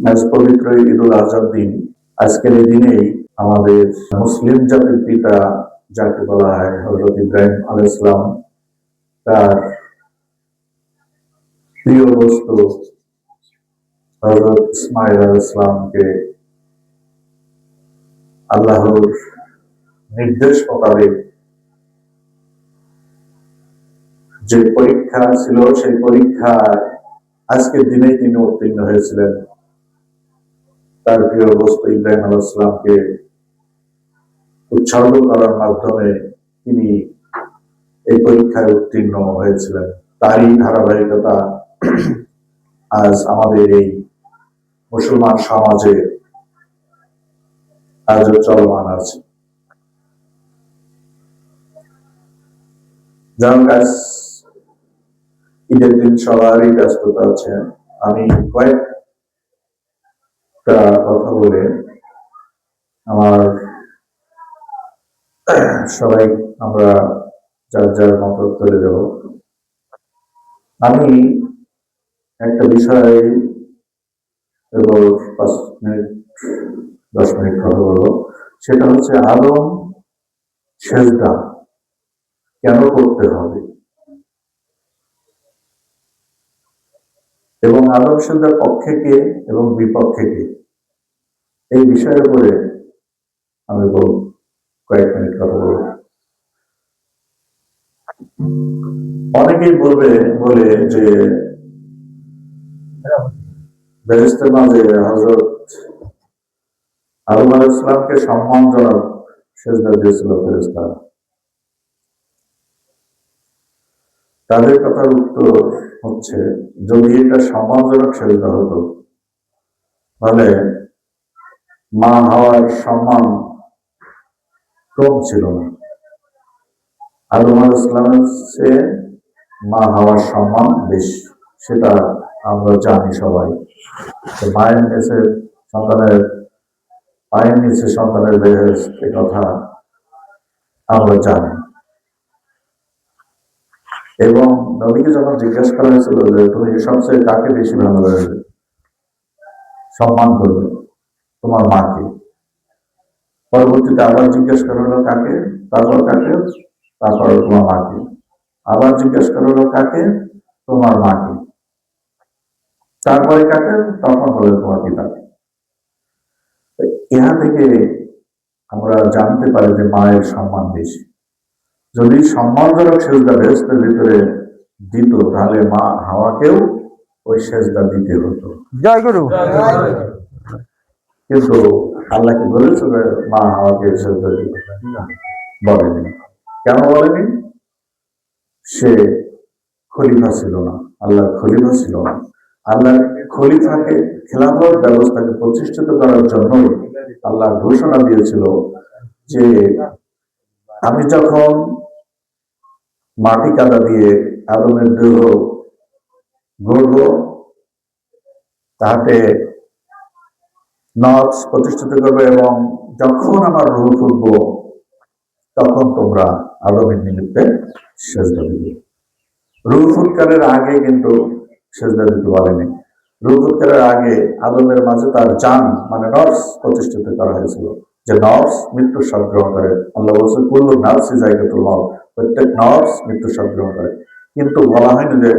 আজ পবিত্র ঈদুল আজহার দিন। আজকের এই দিনেই আমাদের মুসলিম জাতির পিতা যাকে বলা হয় হযরত ইব্রাহিম আলাইহিস সালাম, তার প্রিয় বস্তু হযরত ইসমাঈল আলাইহিস সালামকে আল্লাহর নির্দেশ মোতাবেক যে পরীক্ষা ছিল, সেই পরীক্ষায় আজকের দিনেই তিনি উত্তীর্ণ হয়েছিলেন। তার প্রিয় বস্তু ইব্রাহিম আলাইহিস সালামকে উৎসর্গ করার মাধ্যমে তিনি এই পরীক্ষায় উত্তীর্ণ হয়েছিলেন। তারই ধারাবাহিকতা আজ আমাদের এই মুসলমান সমাজে আজও চলমান আছে। যেমন আজ ঈদের দিন সবারই ব্যস্ততা আছে। আমি কয়েকটা কথা বলে আমার সবাই আমরা যার যার মত চলে যাব। আমি একটা বিষয় 5 মিনিট 10 মিনিট কথা বলবো। সেটা হচ্ছে আদম সেজদা কেন করতে হবে এবং আদম সেজদার পক্ষে কে এবং বিপক্ষে কে, এই বিষয়ের উপরে আমি কয়েক মিনিট কথা বলবো। অনেকেই বলে যে বেহেশতের মাঝে হযরত আদম আলাইহিস সালামকে সম্মানজনক সেজদা দিয়েছিল ফেরেশতারা। তাদের কথার উত্তর হচ্ছে, যদি এটা সম্মানজনক সেজদা হতো তাহলে মা হাওয়ার সম্মান কম ছিল না। আদম আলাইহিস সালামের চেয়ে মা হাওয়ার সম্মান বেশি, সেটা আমরা জানি সবাই। মায়ের নিচে সন্তানের, পায়ের নিচে সন্তানের বেহেশত, এ কথা আমরা জানি। এবং নবীকে যখন জিজ্ঞাসা করা হয়েছিল যে তুমি সবচেয়ে কাকে বেশি ভালোবাসবে, সম্মান করবে, তোমার মাকে। পরবর্তীতে আবার জিজ্ঞাসা করা হলো কাকে, তারপর কাকে, তারপর তোমার মাকে। আবার জিজ্ঞাসা করা হলো কাকে, তোমার মাকে। তারপরে কাকে, তখন হলো তোমার পিতাকে। ইহা থেকে আমরা জানতে পারি যে মায়ের সম্মান বেশি। যদি সম্মানজনক সেজদা বেহেশতের ভিতরে দিত, তাহলে মা হাওয়াকেও ওই সেজদা দিতে হতো। জয় গুরু। কিন্তু আল্লাহ কি বলেছে যে মা হাওয়াকে সেজদা দিতে বলেনি? কেন বলেনি? সে খলিফা ছিল না, আল্লাহর খলিফা ছিল না। আল্লাহর খলিফাকে, খেলাফত ব্যবস্থাকে প্রতিষ্ঠিত করার জন্য আল্লাহ ঘোষণা দিয়েছিল যে আমি যখন মাটি কাদা দিয়ে আদমের দেহ গড়ব, তাতে নফস প্রতিষ্ঠিত করবে, এবং যখন আমার রূহ ফুঁকব তখন তোমরা আদমের নিমিত্তে সেজদা দিবে। রূহ ফুৎকারের আগে কিন্তু সেজদা দিতে বলেনি। রূহ ফুৎকারের আগে আদমের মাঝে তার জান মানে নফস প্রতিষ্ঠিত করা হয়েছিল, যে নফস মৃত্যুর স্বাদ গ্রহণ করে। আল্লাহ বলছে কুল্লু নাফসি যায়কাতুল মউত, প্রত্যেক নফস মৃত্যুর স্বাদ গ্রহণ করে। কিন্তু বলা হয়নি যে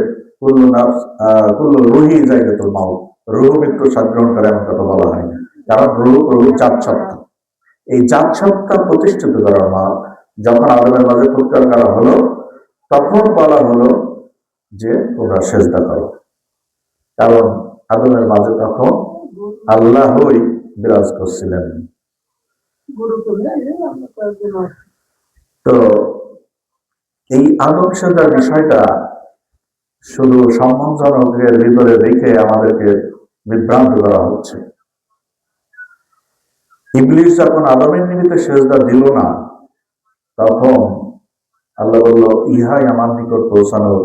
কুল্লু রুহি যায়কাতুল মউত, রূহ মৃত্যুর স্বাদ গ্রহণ করে, এমন কথা বলা হয়নি। কারণ রূহ জাত সত্তা, এই জাত সত্তা প্রতিষ্ঠিত করার মা যখন আদমের মাঝে ফুৎকার করা হলো, তখন বলা হলো যে তোমরা সেজদা করো। কারণ আদমের মাঝে তখন আল্লাহই বিরাজ করছিলেন। তো এই আদম সেজদার বিষয়টা শুধু সম্মানজনকের ভিতরে রেখে আমাদেরকে বিভ্রান্ত করা হচ্ছে। ইবলিস যখন আদমের নিমিত্তে সেজদা দিল না, তখন আল্লাহ বলল ইহাই আমার নিকট পৌঁছানোর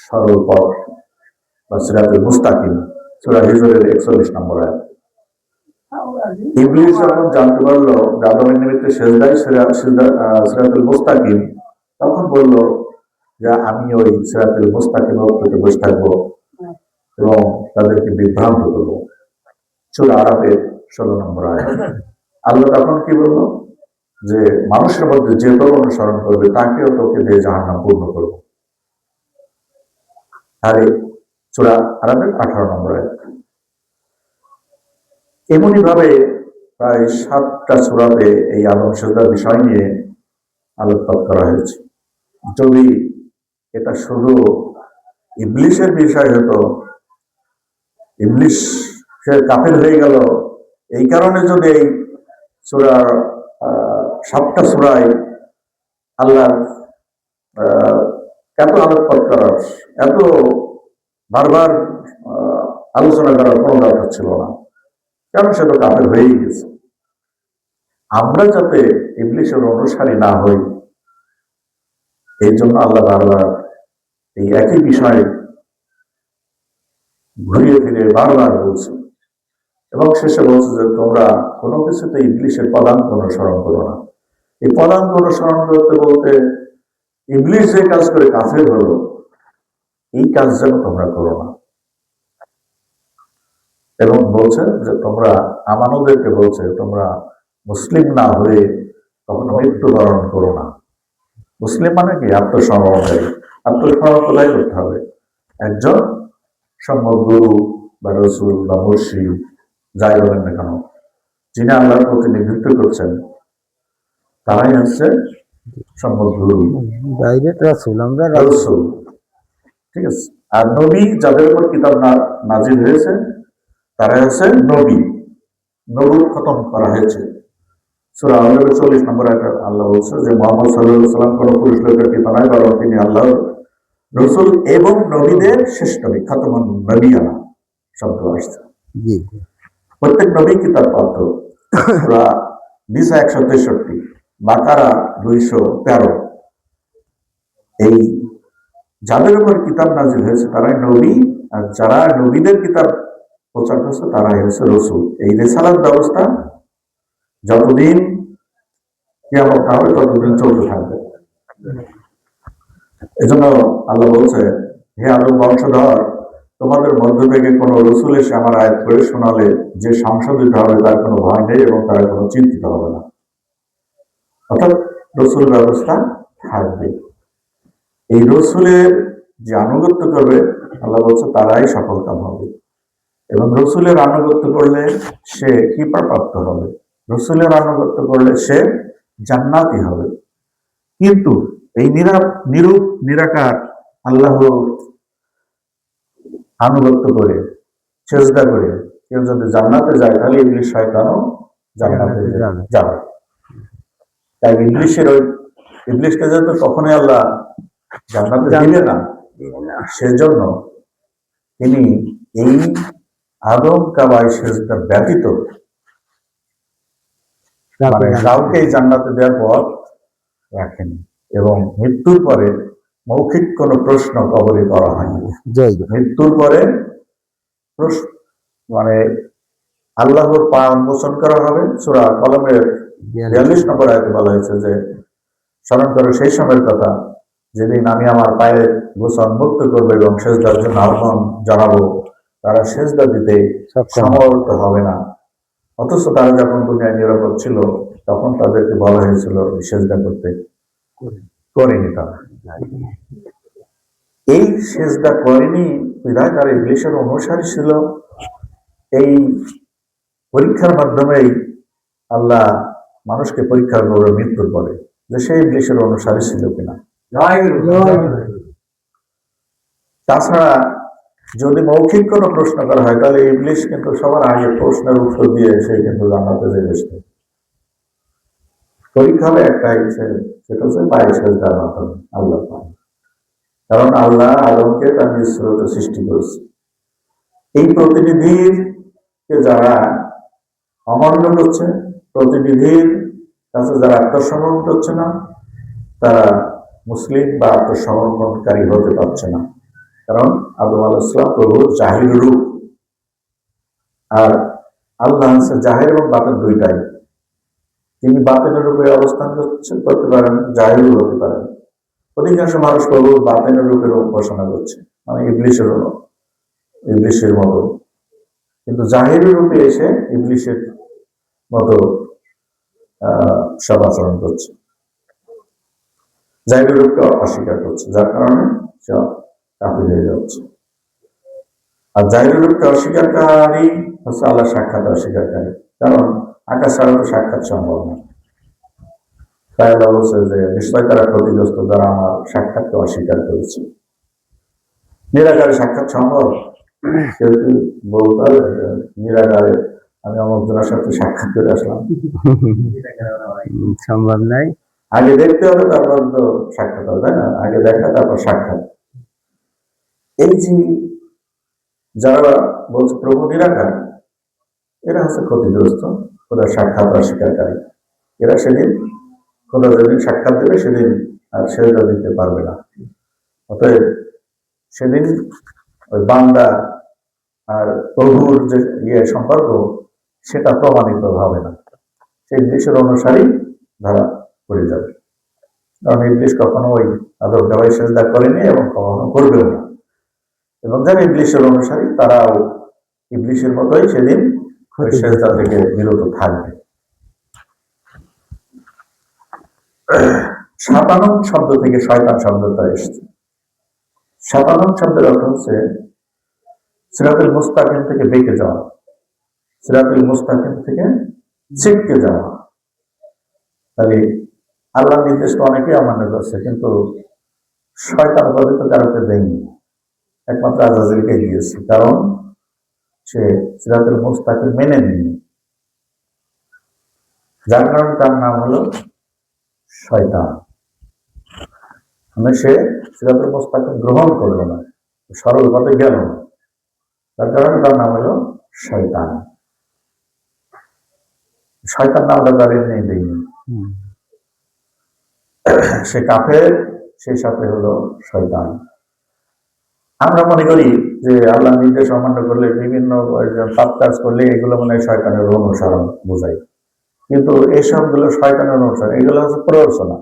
সরল পথ বা সিরাতুল মুস্তাকিম, সূরা হিজরের 41 নম্বর আয়াত। ইবলিস যখন জানতে পারলো আদমের নিমিত্তে সেজদাই সিরাতুল মুস্তাকিম, তখন বলল যে আমি ওই সিরাতুল মুস্তাকিমের উপরে বসে থাকবো এবং তাদেরকে বিভ্রান্ত করবো। সূরা আরাফের 16 নম্বর আয়াত। আল্লাহ তখন কি বলল যে মানুষের মধ্যে যে তোর অনুসরণ করবে তাকেও তোকে দিয়ে জাহান্নাম পূর্ণ করব। আর সূরা আরাফের 18 নম্বর আয়াত। এমনই ভাবে প্রায় 7টা সূরাতে এই আদম সেজদার বিষয় নিয়ে আলোকপাত করা হয়েছে। যদি এটা শুধু ইবলিশের বিষয় হতো, ইবলিশ সে কাফের হয়ে গেল, এই কারণে যদি এই সূরা 7টা সূরায় আল্লাহ এত আলোকপাত করার, এত বারবার আলোচনা করার কোনো দরকার ছিল না, কারণ সে তো কাফের হয়েই গেছে। আমরা যাতে ইবলিশের অনুসারী না হই, এই জন্য আল্লাহ বারবার এই একই বিষয় ঘুরিয়ে ফিরে বারবার বলছে এবং শেষে বলছে যে তোমরা কোনো কিছুতে ইবলিশের পদাঙ্ক অনুসরণ করো না। এই পদাঙ্ক অনুসরণ করতে বলতে ইবলিশ যে কাজ করে কাফের হলো, এই কাজ যেন তোমরা করো না। এবং বলছেন যে তোমরা আমানদেরকে বলছে তোমরা মুসলিম না হয়ে কখনো মৃত্যুবরণ করো না। মুসলিম মানে কি? আত্মসমর্পণকারী। আত্মসমর্পণ কোথায় করতে হবে? একজন সম্যক গুরু বা রসুল বা মুর্শিদ যাই বলেন না কেন, যিনি আল্লাহর প্রতিনিধিত্ব করছেন, তারাই হচ্ছে সম্যক গুরু, ডাইরেক্ট রাসূল। আমরা রসুল, ঠিক আছে। আর নবী যাদের উপর কিতাব নাজিল হয়েছে তারা হচ্ছে নবী, নবুত খতম করা হয়েছে। সূরা আল-আহজাবের 40 নম্বর আয়াতে আল্লাহ বলছে যে মুহাম্মদ সাল্লাল্লাহু আলাইহি ওয়াসাল্লাম কোন পুরুষ লোকের পিতা নয়, বরং তিনি আল্লাহর রসুল এবং নবীদের শ্রেষ্ঠ নবী। খাতামুন নবিয়্যিন শব্দ আসছে। জি, প্রত্যেক নবী কিতাব প্রাপ্ত। সূরা নিসা 163, বাকারা 213। এই যাদের উপর কিতাব নাজিল হয়েছে তারাই নবী, আর যারা নবীদের কিতাব প্রচার করছে তারাই হচ্ছে রসুল। এই রিসালাত ব্যবস্থা যতদিন কিয়ামত না হবে ততদিন চলতে থাকবে। এজন্য আল্লাহ বলছে, হে আদম বংশধর, তোমাদের মধ্য থেকে কোন রসুল এসে আমার আয়াত করে শোনালে যে সংশোধিত হবে তার কোনো ভয় নেই এবং তারা কোনো চিন্তিত হবে না। অর্থাৎ রসুল ব্যবস্থা থাকবে। এই রসুলের যে আনুগত্য করবে আল্লাহ বলছে তারাই সফল কাম হবে। এবং রসুলের আনুগত্য করলে সে কৃপাপ্রাপ্ত হবে, রসুলের আনুগত্য করলে সে জান্নাতি হবে। কিন্তু এই নিরূপ নিরাকার আল্লাহর আনুগত্য করে সেজদা করে কেউ যদি জান্নাতে যায় তাহলে ইবলিশ শয়তানও জান্নাতে যাবে। তাই ইবলিশকে যেহেতু কখনোই আল্লাহ জান্নাতে দিবে না, সেজন্য তিনি এই আদম কাবায় সেজদা ব্যতীত মানে কাউকে জান্নাতে দেওয়ার পর রাখেনি। এবং মৃত্যুর পরে মৌখিক কোন প্রশ্ন কবরে করা হয়নি। মৃত্যুর পরে মানে আল্লাহর পা উন্মোচন করা হবে। সূরা কলমের 42 নম্বর আয়াতে বলা হয়েছে যে স্মরণ করো সেই সময়ের কথা যেদিন আমি আমার পায়ের গোছান মুক্ত করবো এবং সেজদার জন্য আহ্বান জানাবো, তারা সেজদা দিতে সমর্থ হবে না। অথচ তারা যখন দুনিয়ায় নিরাপদ ছিল তখন তাদেরকে বলা হয়েছিল সেজদা করতে, করেনি তারা। এই সেজদা করেনি বিধায় তারা ইবলিশের অনুসারী ছিল। এই পরীক্ষার মাধ্যমেই আল্লাহ মানুষকে পরীক্ষা করবে মৃত্যুর পরে যে সেই ইবলিশের অনুসারী ছিল কিনা। তাছাড়া যদি মৌখিক কোনো প্রশ্ন করা হয় তাহলে ইবলিশ কিন্তু সবার আগে প্রশ্নের উত্তর দিয়ে সে কিন্তু জান্নাতে যেতে বসবে। পরীক্ষা হবে একটাই, সেটা হচ্ছে পায়ে সেজদার মাধ্যমে আল্লাহ পায়। কারণ আল্লাহ আদমকে তার নিজ স্রোতে সৃষ্টি করেছে। এই প্রতিনিধির কে যারা অমান্য করছে, প্রতিনিধির কাছে যারা আত্মসমর্পণ করছে না, তারা মুসলিম বা আত্মসমর্পণকারী হতে পারছে না। কারণ আদম আলাইহিস সালাম প্রভুর জাহির রূপ, আর আল্লাহ জাহির এবং বাতিন দুইটাই। তিনি বাতিনের রূপে অবস্থান করতে পারেন, জাহিরও হতে পারেন। অধিকাংশ মানুষ প্রভুর বাতিনের রূপের উপাসনা করছে, মানে ইবলিশের মতো। কিন্তু জাহিরি রূপে এসে ইবলিশের মতো সব আচরণ করছে, জাহিরি রূপকে অস্বীকার করছে, যার কারণে সে কাফির হয়ে যাচ্ছে। আর জাহিরি রূপকে অস্বীকারী হচ্ছে আল্লাহ সাক্ষাৎ অস্বীকারী, কারণ আকাশ ছাড়া তো সাক্ষাৎ সম্ভব না। তাই আল্লাহ বলছে যে নিশ্চয় তারা ক্ষতিগ্রস্ত যারা আমার সাক্ষাৎকে অস্বীকার করেছে। নিরাকারে সাক্ষাৎ সম্ভব? কেউ কি বলতে পারে নিরাকারে আমি অমুক জনের সাথে সাক্ষাৎ করে আসলাম? সম্ভব নাই। আগে দেখতে হবে, তারপর তো সাক্ষাৎ হবে, তাই না? আগে দেখা তারপর সাক্ষাৎ। এই যে যারা বলছে প্রভু নিরাকার, এরা হচ্ছে ক্ষতিগ্রস্ত, ওরা সাক্ষাৎ অস্বীকারী। এরা সেদিন খোদা যেদিন সাক্ষাৎ দেবে সেদিন আর সেটা দিতে পারবে না। অতএব সেদিন ওই বান্দা আর প্রভুর যে সম্পর্ক সেটা প্রমাণিত হবে না, সেই ইবলিশের অনুসারী ধরা পড়ে যাবে। কারণ ইবলিশ কখনো ওই আদর গাওয়াই সেজদা করেনি এবং কখনো করবেও না। এবং যারা ইবলিশের অনুসারী তারাও ইবলিশের মতোই সেদিন ওই সেজদা থেকে বিরত থাকবে। সাতানন শব্দ থেকে শয়তান শব্দটা এসেছে। সাতানন শব্দের অর্থ হচ্ছে সিরাতুল মুস্তাকিম থেকে বেঁকে যাওয়া, সিরাতুল মুস্তাকিম থেকে ছিটকে যাওয়া। তাহলে আল্লাহ নির্দেশকে অনেকেই অমান্য করছে, কিন্তু শয়তান পবিত্র কারোকে দেয়নি, একমাত্র আজাজিলকে দিয়েছে, কারণ সে সিরাতুল মুস্তাকিম মেনে নিয়নি, যার কারণে তার নাম হলো শয়তান। মানে সে সিরাতুল মুস্তাকিম গ্রহণ করলো না, সরল পথে গেল না, তার কারণে তার নাম হলো শয়তান। শয়তান নামটা তার এমনি দেয়নি, সে কাফের, সেই সাথে হলো শয়তান। আমরা মনে করি যে আল্লাহ নির্দেশ অমান্য করলে, বিভিন্ন পাপ কাজ করলে এগুলো মনে হয় শয়তানের অনুসরণ বোঝায়, কিন্তু এসব গুলো শয়তানের অনুসরণ, এগুলো হচ্ছে প্ররোচনা।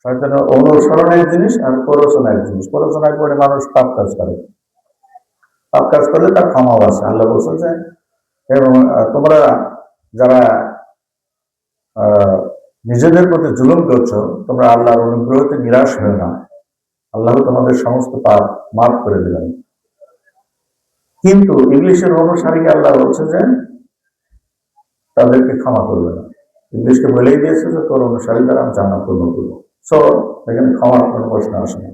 শয়তানের অনুসরণ এক জিনিস আর প্ররোচনা এক জিনিস। প্ররোচনা করে মানুষ পাপ কাজ করে, পাপ কাজ করলে তার ক্ষমাও আছে। আল্লাহ বলছে যে এবং তোমরা যারা নিজেদের প্রতি জুলুম করছো, তোমরা আল্লাহর অনুগ্রহতে নিরাশ হয়ে না, আল্লাহ তোমাদের সমস্ত পাপ মাফ করে দিলেন। কিন্তু ইংলিশের অনুসারীকে আল্লাহ বলছে যে তাদেরকে ক্ষমা করবে না। ইংলিশকে বলেই দিয়েছে যে তোর অনুসারী দ্বারা আমি জান্নাত পূর্ণ করবো। সো এখানে ক্ষমার কোনো প্রশ্ন আসে না।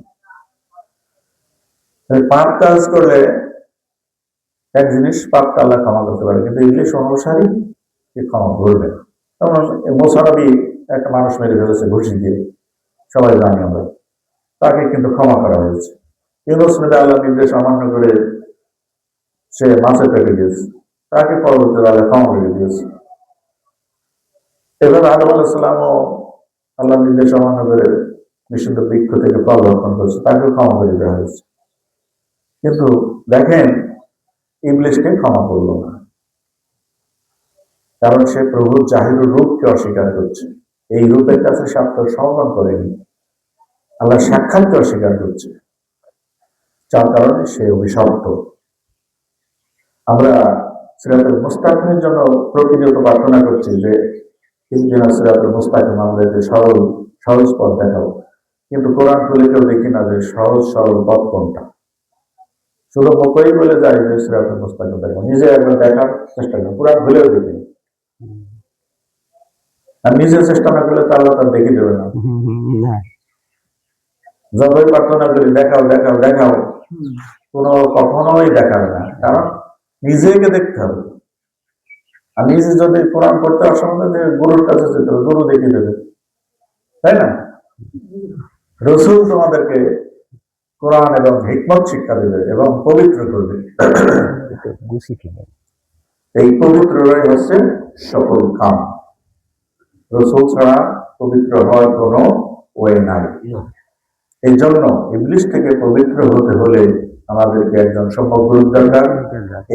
পাপ কাজ করলে এক জিনিস, পাপকে আল্লাহ ক্ষমা করতে পারে, কিন্তু ইংলিশ অনুসারী ক্ষমা করবে না। মোসানবী একটা মানুষ মেরে ফেলেছে ঘুষি দিয়ে, সবাই জানি আমরা, তাকে কিন্তু ক্ষমা করা হয়েছে। ইউনূস নবী আল্লাহ নির্দেশ অমান্য করে সে মাছে পেটে গিয়েছে, তাকে পরবর্তীতে আল্লাহ ক্ষমা করে দিয়েছে। এবার আদম আলাইহিসসালামও আল্লাহ নির্দেশ অমান্য করে নিষিদ্ধ বৃক্ষ থেকে ফল ভক্ষণ করছে, তাকেও ক্ষমা করে দেওয়া হয়েছে। কিন্তু দেখেন ইবলিশকে ক্ষমা করল না, কারণ সে প্রভুর জাহিরুর রূপকে অস্বীকার করছে। এই রূপের কাছে সে আত্মসমর্পণ করেনি, আল্লাহ সাক্ষাৎকে অস্বীকার করছে, যার কারণে সে অভিশপ্ত। আমরা সিরাতুল মুস্তাকিমের জন্য প্রতিনিয়ত প্রার্থনা করছি যে ইহদিনা সিরাতুল মুস্তাকিম, আমাদেরকে সহজ পথ দেখাও। কিন্তু কোরআন খুলে কেউ দেখি না যে সরল পথ কোনটা। শুধু মুখেই বলে যায় যে সিরাতুল মুস্তাকিম দেখাও, নিজে একবার দেখার চেষ্টা করেন, কোরআন খুলেও দেখি, আর নিজে চেষ্টা না করলে তাহলে তার দেখে দেবে না। যতই প্রার্থনা করি দেখাও দেখাও দেখাও, কখনোই দেখাবে না, কারণ নিজেকে দেখতে হবে। আর নিজে যদি কোরআন পড়তে অসম্ভব, গুরুর কাছে যেতে হবে, গুরু দেখিয়ে দেবে, তাই না? রসুল তোমাদেরকে কোরআন এবং হিকমত শিক্ষা দেবে এবং পবিত্র করবে। এই পবিত্ররাই হচ্ছে সকল কাম। রসুল ছাড়া পবিত্র হওয়ার কোনো ওয়ে নাই। এই জন্য ইবলিশ থেকে পবিত্র হতে হলে আমাদেরকে একজন সম্যক গুরুর দরকার।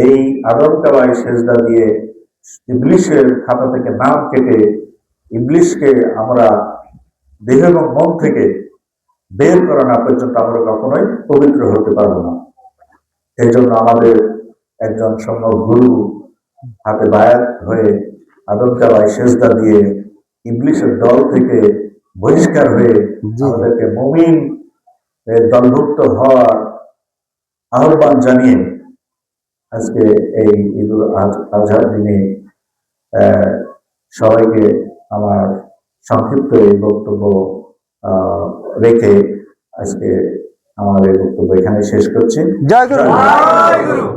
এই আদম কাবায় সেজদা দিয়ে ইবলিশের খাতা থেকে নাম কেটে ইবলিশকে আমরা দেহ এবং মন থেকে বের করা না পর্যন্ত আমরা কখনোই পবিত্র হতে পারবো না। এই জন্য আমাদের একজন সম্যক গুরু হাতে বায়াত হয়ে আদম কাবায় সেজদা দিয়ে ইবলিশের দল থেকে বহিষ্কার হয়ে জি। আমাদেরকে মুমিন দলভুক্ত হওয়ার আহ্বান জানিয়ে আজকে এই ঈদুল আজহার দিনে সবাইকে আমার সংক্ষিপ্ত এই বক্তব্য রেখে আজকে আমার এই বক্তব্য এখানে শেষ করছি। জয় গুরু।